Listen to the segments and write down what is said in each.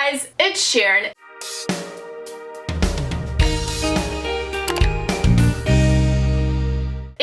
guys, it's Sharon.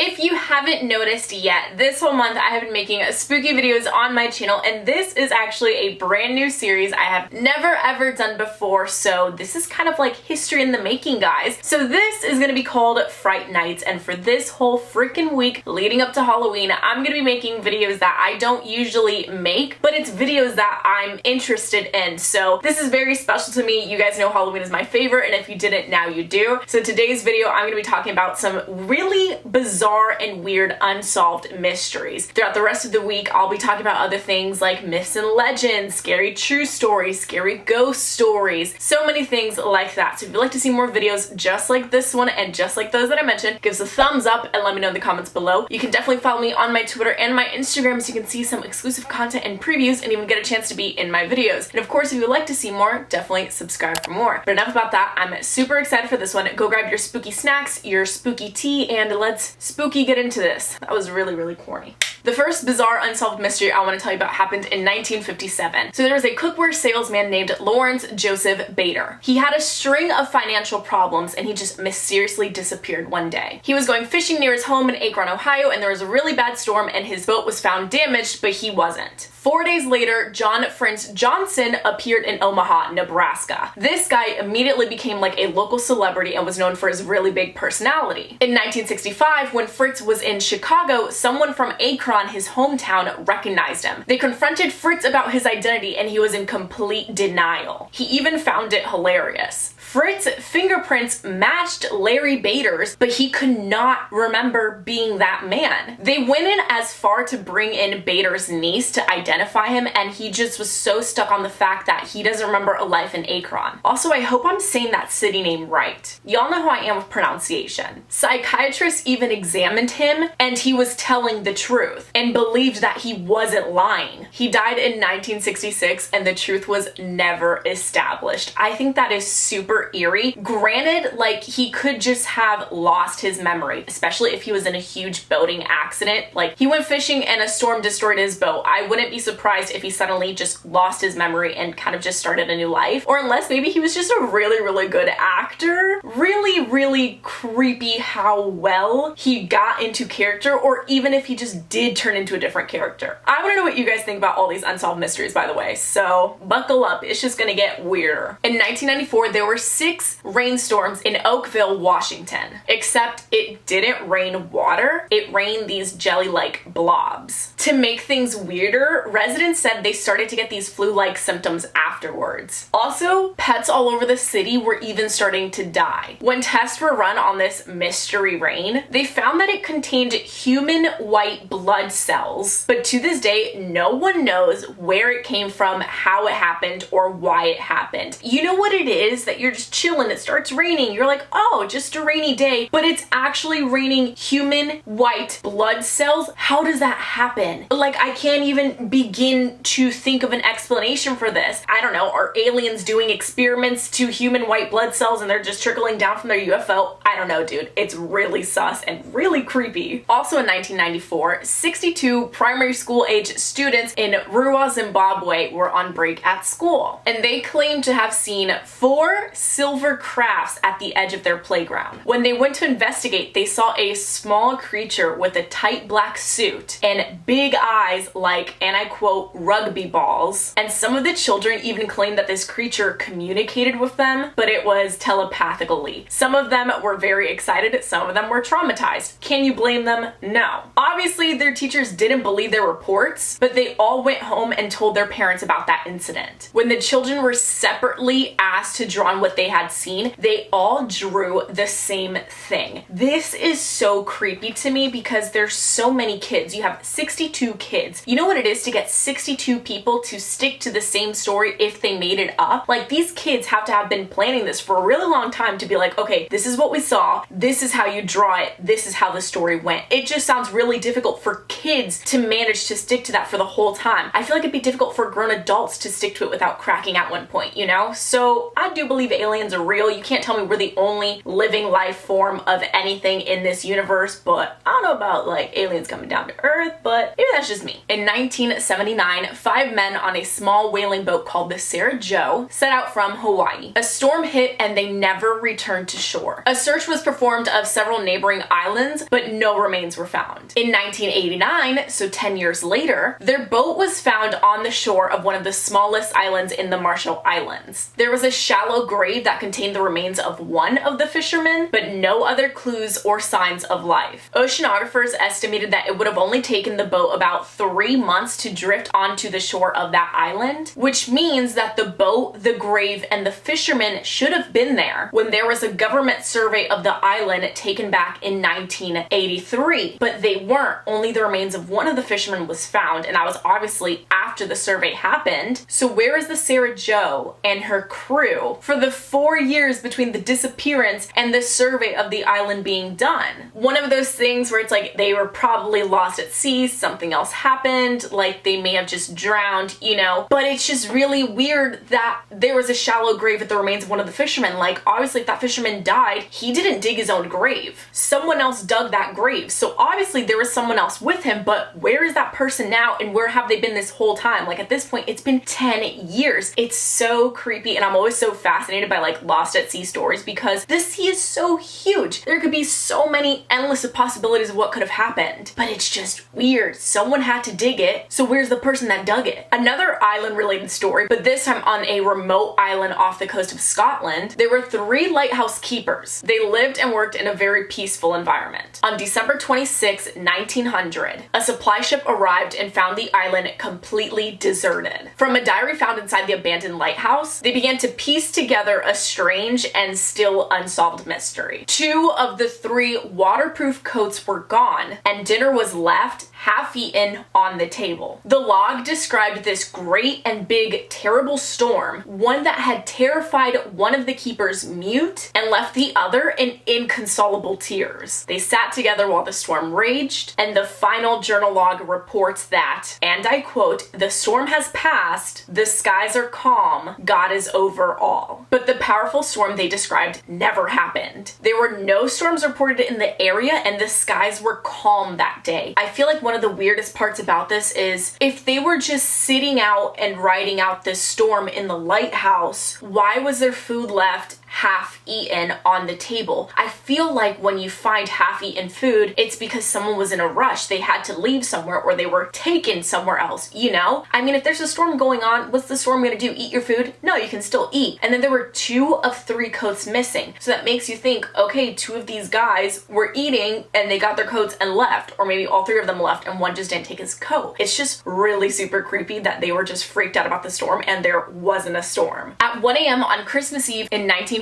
If you haven't noticed yet, this whole month I have been making spooky videos on my channel, and this is actually a brand new series I have never ever done before, so this is kind of like history in the making, guys. So this is gonna be called Fright Nights, and for this whole freaking week leading up to Halloween, I'm gonna be making videos that I don't usually make, but it's videos that I'm interested in. So this is very special to me. You guys know Halloween is my favorite, and if you didn't, now you do. So today's video, I'm gonna be talking about some really bizarre and weird unsolved mysteries. Throughout the rest of the week, I'll be talking about other things like myths and legends, scary true stories, scary ghost stories, so many things like that. So if you'd like to see more videos just like this one and just like those that I mentioned, give us a thumbs up and let me know in the comments below. You can definitely follow me on my Twitter and my Instagram so you can see some exclusive content and previews and even get a chance to be in my videos. And of course, if you would like to see more, definitely subscribe for more. But enough about that. I'm super excited for this one. Go grab your spooky snacks, your spooky tea, and let's spooky get into this. That was really corny. The first bizarre unsolved mystery I want to tell you about happened in 1957. So there was a cookware salesman named Lawrence Joseph Bader. He had a string of financial problems and he just mysteriously disappeared one day. He was going fishing near his home in Akron, Ohio, and there was a really bad storm and his boat was found damaged, but he wasn't. 4 days later, John Fritz Johnson appeared in Omaha, Nebraska. This guy immediately became like a local celebrity and was known for his really big personality. In 1965, when Fritz was in Chicago, someone from Akron, his hometown, recognized him. They confronted Fritz about his identity and he was in complete denial. He even found it hilarious. Fritz's fingerprints matched Larry Bader's, but he could not remember being that man. They went in as far to bring in Bader's niece to identify him, and he just was so stuck on the fact that he doesn't remember a life in Akron. Also, I hope I'm saying that city name right. Y'all know how I am with pronunciation. Psychiatrists even examined him, and he was telling the truth and believed that he wasn't lying. He died in 1966, and the truth was never established. I think that is super eerie. Granted, like, he could just have lost his memory, especially if he was in a huge boating accident. Like, he went fishing and a storm destroyed his boat. I wouldn't be surprised if he suddenly just lost his memory and kind of just started a new life. Or unless maybe he was just a really good actor. Really creepy how well he got into character, or even if he just did turn into a different character. I want to know what you guys think about all these unsolved mysteries, by the way, so buckle up. It's just gonna get weirder. In 1994, there were 6 rainstorms in Oakville, Washington. Except it didn't rain water, it rained these jelly-like blobs. To make things weirder, residents said they started to get these flu-like symptoms afterwards. Also, pets all over the city were even starting to die. When tests were run on this mystery rain, they found that it contained human white blood cells, but to this day, no one knows where it came from, how it happened, or why it happened. You know what it is that you're just chilling, it starts raining, you're like, oh, just a rainy day, but it's actually raining human white blood cells? How does that happen? Like, I can't even begin to think of an explanation for this. I don't know, are aliens doing experiments to human white blood cells and they're just trickling down from their UFO? I don't know, dude. It's really sus and really creepy. Also in 1994, 62 primary school age students in Rua, Zimbabwe were on break at school, and they claimed to have seen 4 silver crafts at the edge of their playground. When they went to investigate, they saw a small creature with a tight black suit and big eyes like, and I quote, rugby balls. And some of the children even claimed that this creature communicated with them, but it was telepathically. Some of them were very excited, some of them were traumatized. Can you blame them? No. Obviously, their teachers didn't believe their reports, but they all went home and told their parents about that incident. When the children were separately asked to draw on what they had seen, they all drew the same thing. This is so creepy to me because there's so many kids. You have 62 kids. You know what it is to get 62 people to stick to the same story if they made it up? Like, these kids have to have been planning this for a really long time to be like, okay, this is what we saw, this is how you draw it, this is how the story went. It just sounds really difficult for kids to manage to stick to that for the whole time. I feel like it'd be difficult for grown adults to stick to it without cracking at one point, you know? So I do believe aliens are real. You can't tell me we're the only living life form of anything in this universe, but I don't know about like aliens coming down to Earth, but maybe that's just me. In 19 1979, 5 men on a small whaling boat called the Sarah Joe set out from Hawaii. A storm hit and they never returned to shore. A search was performed of several neighboring islands, but no remains were found. In 1989, so 10 years later, their boat was found on the shore of one of the smallest islands in the Marshall Islands. There was a shallow grave that contained the remains of one of the fishermen, but no other clues or signs of life. Oceanographers estimated that it would have only taken the boat about 3 months to drift onto the shore of that island, which means that the boat, the grave, and the fishermen should have been there when there was a government survey of the island taken back in 1983. But they weren't. Only the remains of one of the fishermen was found, and that was obviously after the survey happened. So where is the Sarah Joe and her crew for the 4 years between the disappearance and the survey of the island being done? One of those things where it's like they were probably lost at sea, something else happened, like they may have just drowned, you know, but it's just really weird that there was a shallow grave with the remains of one of the fishermen. Like, obviously if that fisherman died, he didn't dig his own grave. Someone else dug that grave. So obviously there was someone else with him, but where is that person now and where have they been this whole time? Like, at this point, it's been 10 years. It's so creepy, and I'm always so fascinated by like lost at sea stories because the sea is so huge. There could be so many endless of possibilities of what could have happened, but it's just weird. Someone had to dig it, so where's the person that dug it? Another island related story, but this time on a remote island off the coast of Scotland. There were 3 lighthouse keepers. They lived and worked in a very peaceful environment. On December 26, 1900, a supply ship arrived and found the island completely deserted. From a diary found inside the abandoned lighthouse, they began to piece together a strange and still unsolved mystery. 2 of the 3 waterproof coats were gone, and dinner was left half-eaten on the table. The log described this great and big terrible storm, one that had terrified one of the keepers mute and left the other in inconsolable tears. They sat together while the storm raged, and the final journal log reports that, and I quote, "The storm has passed, the skies are calm, God is over all." But the powerful storm they described never happened. There were no storms reported in the area, and the skies were calm that day. I feel like one of the weirdest parts about this is if they were just sitting out and riding out this storm in the lighthouse, why was there food left half-eaten on the table? I feel like when you find half-eaten food, it's because someone was in a rush. They had to leave somewhere or they were taken somewhere else, you know? I mean, if there's a storm going on, what's the storm gonna do? Eat your food? No, you can still eat. And then there were 2 of 3 coats missing. So that makes you think, okay, 2 of these guys were eating and they got their coats and left, or maybe all 3 of them left and one just didn't take his coat. It's just really super creepy that they were just freaked out about the storm and there wasn't a storm. At 1 a.m. on Christmas Eve in 1945,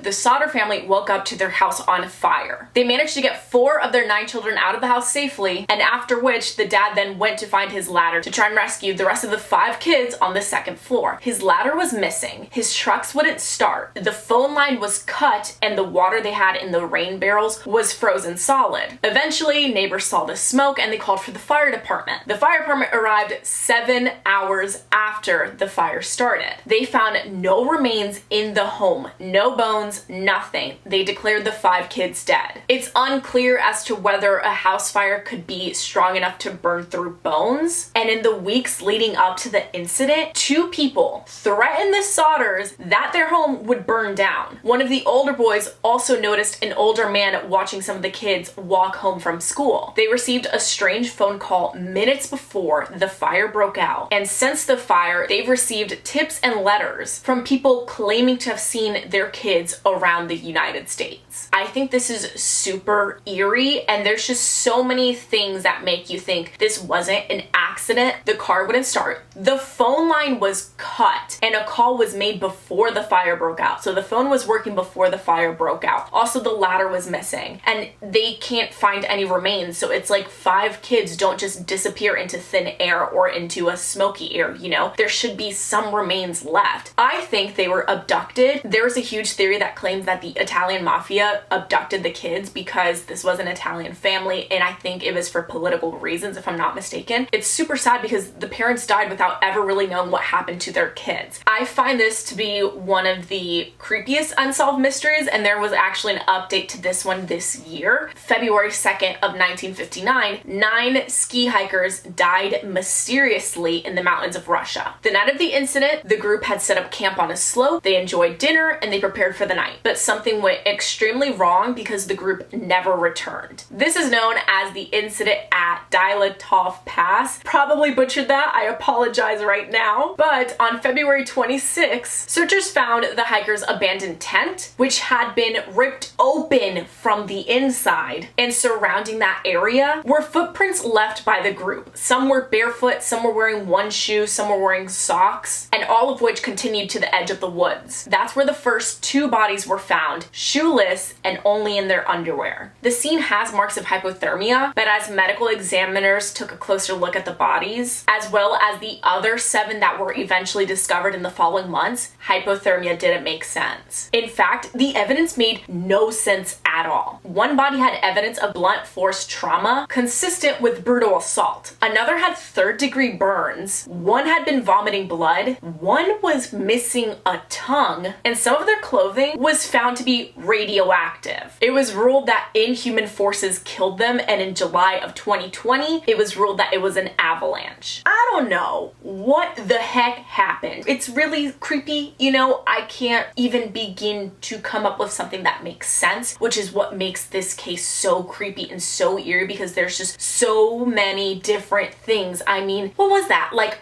the Theodder family woke up to their house on fire. They managed to get 4 of their 9 children out of the house safely, and after which the dad then went to find his ladder to try and rescue the rest of the 5 kids on the 2nd floor. His ladder was missing, his trucks wouldn't start, the phone line was cut, and the water they had in the rain barrels was frozen solid. Eventually, neighbors saw the smoke and they called for the fire department. The fire department arrived 7 hours after the fire started. They found no remains in the home, no bones, nothing. They declared the 5 kids dead. It's unclear as to whether a house fire could be strong enough to burn through bones, and in the weeks leading up to the incident, 2 people threatened the Theodders that their home would burn down. One of the older boys also noticed an older man watching some of the kids walk home from school. They received a strange phone call minutes before the fire broke out, and since the fire, they've received tips and letters from people claiming to have seen their kids around the United States. I think this is super eerie, and there's just so many things that make you think this wasn't an accident. The car wouldn't start. The phone line was cut, and a call was made before the fire broke out. So the phone was working before the fire broke out. Also, the ladder was missing, and they can't find any remains. So it's like 5 kids don't just disappear into thin air or into a smoky air, you know? There should be some remains left. I think they were abducted. There was a huge huge theory that claims that the Italian mafia abducted the kids because this was an Italian family, and I think it was for political reasons, if I'm not mistaken. It's super sad because the parents died without ever really knowing what happened to their kids. I find this to be one of the creepiest unsolved mysteries, and there was actually an update to this one this year. February 2nd of 1959, 9 ski hikers died mysteriously in the mountains of Russia. The night of the incident, the group had set up camp on a slope, they enjoyed dinner, and they prepared for the night. But something went extremely wrong because the group never returned. This is known as the incident at Dimatov Pass. Probably butchered that, I apologize right now. But on February 26th, searchers found the hikers' abandoned tent, which had been ripped open from the inside, and surrounding that area were footprints left by the group. Some were barefoot, some were wearing one shoe, some were wearing socks, and all of which continued to the edge of the woods. That's where the first 2 bodies were found, shoeless and only in their underwear. The scene has marks of hypothermia, but as medical examiners took a closer look at the bodies, as well as the other 7 that were eventually discovered in the following months, hypothermia didn't make sense. In fact, the evidence made no sense at all. One body had evidence of blunt force trauma consistent with brutal assault. Another had 3rd-degree burns. One had been vomiting blood. One was missing a tongue, and some of their clothing was found to be radioactive. It was ruled that inhuman forces killed them, and in July of 2020, it was ruled that it was an avalanche. I don't know what the heck happened. It's really creepy, you know. I can't even begin to come up with something that makes sense, which is what makes this case so creepy and so eerie, because there's just so many different things. I mean, what was that? Like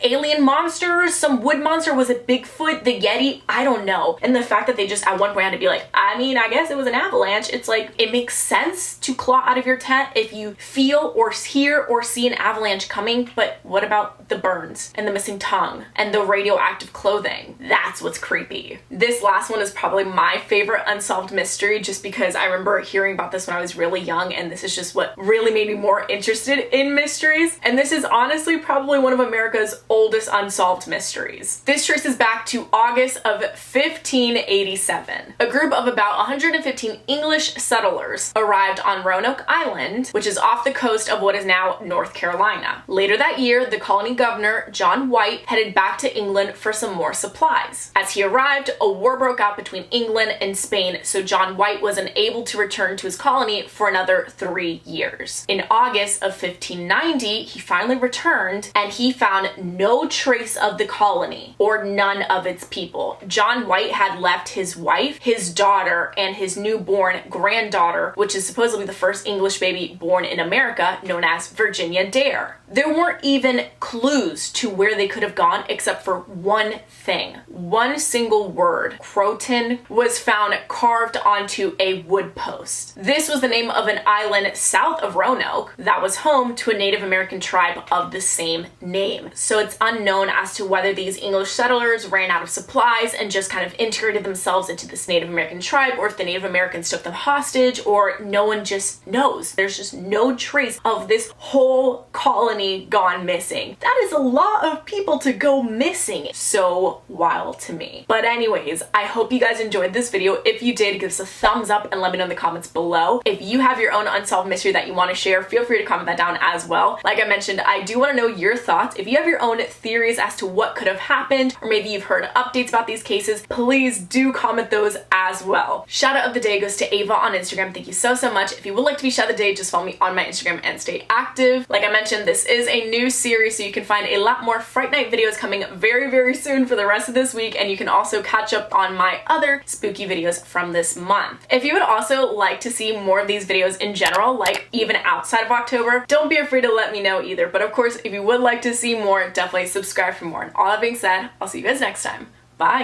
alien monsters? Some wood monster? Was it Bigfoot? The Yeti? I don't know. And the fact that they just at one point had to be like, I mean, I guess it was an avalanche. It's like, it makes sense to claw out of your tent if you feel or hear or see an avalanche coming, but what about the burns and the missing tongue and the radioactive clothing? That's what's creepy. This last one is probably my favorite unsolved mystery, just because I remember hearing about this when I was really young, and this is just what really made me more interested in mysteries. And this is honestly probably one of America's oldest unsolved mysteries. This traces back to August of 1587. A group of about 115 English settlers arrived on Roanoke Island, which is off the coast of what is now North Carolina. Later that year, the colony governor, John White, headed back to England for some more supplies. As he arrived, a war broke out between England and Spain, so John White was unable to return to his colony for another 3 years. In August of 1590, he finally returned, and he found no trace of the colony or none of its people. John White had left his wife, his daughter, and his newborn granddaughter, which is supposedly the first English baby born in America, known as Virginia Dare. There weren't even clues to where they could have gone except for one thing. One single word, Croton, was found carved onto a wood post. This was the name of an island south of Roanoke that was home to a Native American tribe of the same name. So it's unknown as to whether these English settlers ran out of supplies and just kind of integrated themselves into this Native American tribe, or if the Native Americans took them hostage, or no one just knows. There's just no trace of this whole colony gone missing. That is a lot of people to go missing. So wild to me. But anyways, I hope you guys enjoyed this video. If you did, give us a thumbs up and let me know in the comments below. If you have your own unsolved mystery that you want to share, feel free to comment that down as well. Like I mentioned, I do want to know your thoughts. If you have your own theories as to what could have happened, or maybe you've heard updates about these cases, please do comment those as well. Shout out of the day goes to Ava on Instagram. Thank you so much. If you would like to be shout of the day, just follow me on my Instagram and stay active. Like I mentioned, this is a new series, so you can find a lot more Fright Night videos coming very soon for the rest of this week, and you can also catch up on my other spooky videos from this month. If you would also like to see more of these videos in general, like even outside of October, don't be afraid to let me know either. But of course, if you would like to see more, definitely subscribe for more. And all that being said, I'll see you guys next time. Bye!